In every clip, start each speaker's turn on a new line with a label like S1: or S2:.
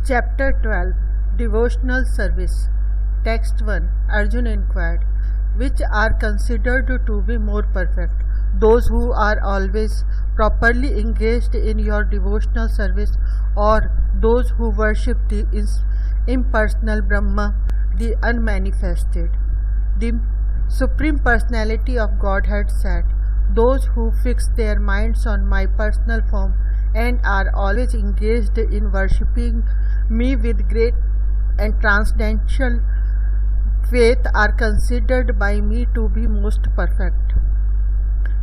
S1: Chapter 12 Devotional Service. Text 1. Arjuna inquired, which are considered to be more perfect, those who are always properly engaged in your devotional service, or those who worship the impersonal Brahman, the unmanifested? The Supreme Personality of Godhead said, those who fix their minds on my personal form and are always engaged in worshipping me with great and transcendental faith are considered by me to be most perfect.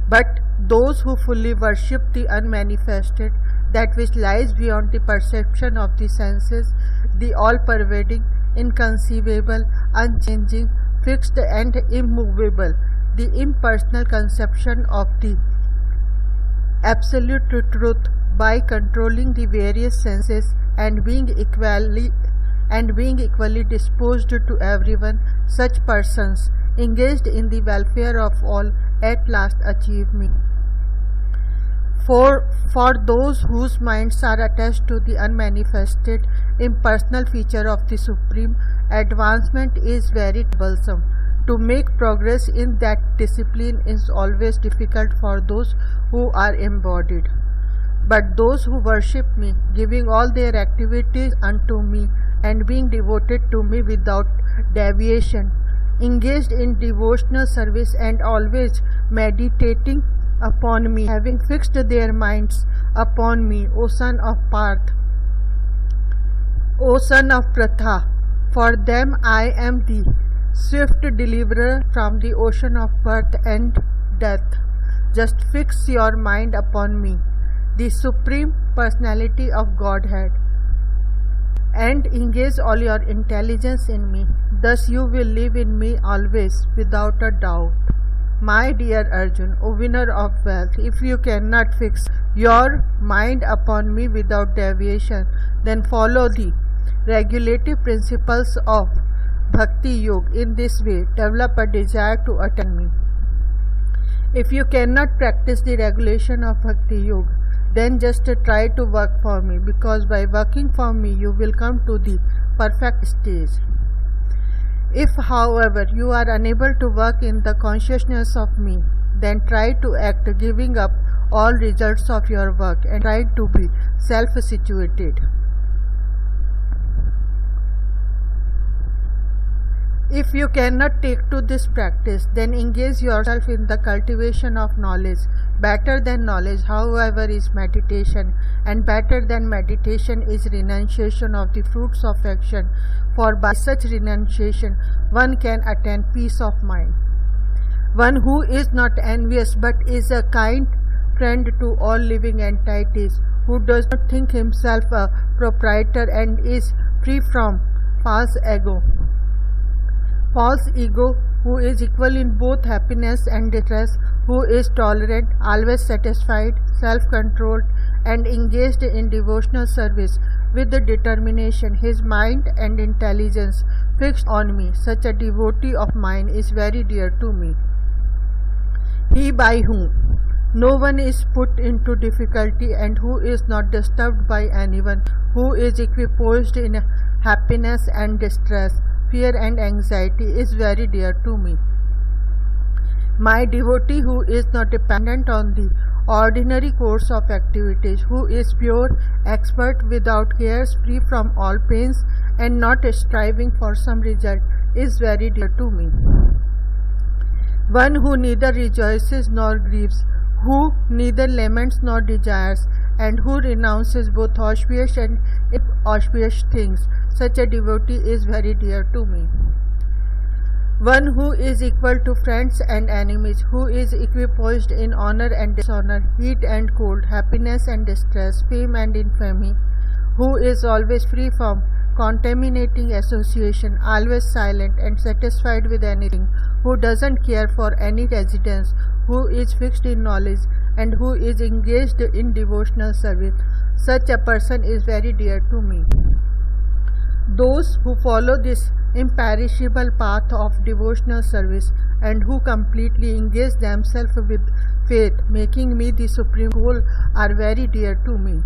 S1: But those who fully worship the unmanifested, that which lies beyond the perception of the senses, the all-pervading, inconceivable, unchanging, fixed and immovable, the impersonal conception of the absolute truth, by controlling the various senses and being equally disposed to everyone, such persons, engaged in the welfare of all, at last achieve me. For those whose minds are attached to the unmanifested, impersonal feature of the Supreme, advancement is very troublesome. To make progress in that discipline is always difficult for those who are embodied. But those who worship me, giving all their activities unto me and being devoted to me without deviation, engaged in devotional service and always meditating upon me, having fixed their minds upon me, O son of Parth, O son of Pratha, for them I am the swift deliverer from the ocean of birth and death. Just fix your mind upon me, the Supreme Personality of Godhead, and engage all your intelligence in me. Thus you will live in me always, without a doubt. My dear Arjuna, O winner of wealth, if you cannot fix your mind upon me without deviation, then follow the regulative principles of Bhakti Yoga. In this way, develop a desire to attain me. If you cannot practice the regulation of Bhakti Yoga, then just try to work for me, because by working for me you will come to the perfect stage. If, however, you are unable to work in the consciousness of me, then try to act, giving up all results of your work, and try to be self-situated. If you cannot take to this practice, then engage yourself in the cultivation of knowledge. Better than knowledge, however, is meditation, and better than meditation is renunciation of the fruits of action, for by such renunciation one can attain peace of mind. One who is not envious but is a kind friend to all living entities, who does not think himself a proprietor and is free from false ego, who is equal in both happiness and distress, who is tolerant, always satisfied, self-controlled, and engaged in devotional service with the determination, his mind and intelligence fixed on me. Such a devotee of mine is very dear to me. He by whom no one is put into difficulty and who is not disturbed by anyone, who is equipoised in happiness and distress, fear and anxiety, is very dear to me. My devotee who is not dependent on the ordinary course of activities, who is pure, expert, without cares, free from all pains, and not striving for some result, is very dear to me. One who neither rejoices nor grieves, who neither laments nor desires, and who renounces both auspicious and inauspicious things, such a devotee is very dear to me. One who is equal to friends and enemies, who is equipoised in honor and dishonor, heat and cold, happiness and distress, fame and infamy, who is always free from contaminating association, always silent and satisfied with anything, who doesn't care for any residence, who is fixed in knowledge, and who is engaged in devotional service, such a person is very dear to me. Those who follow this imperishable path of devotional service and who completely engage themselves with faith, making me the supreme goal, are very dear to me.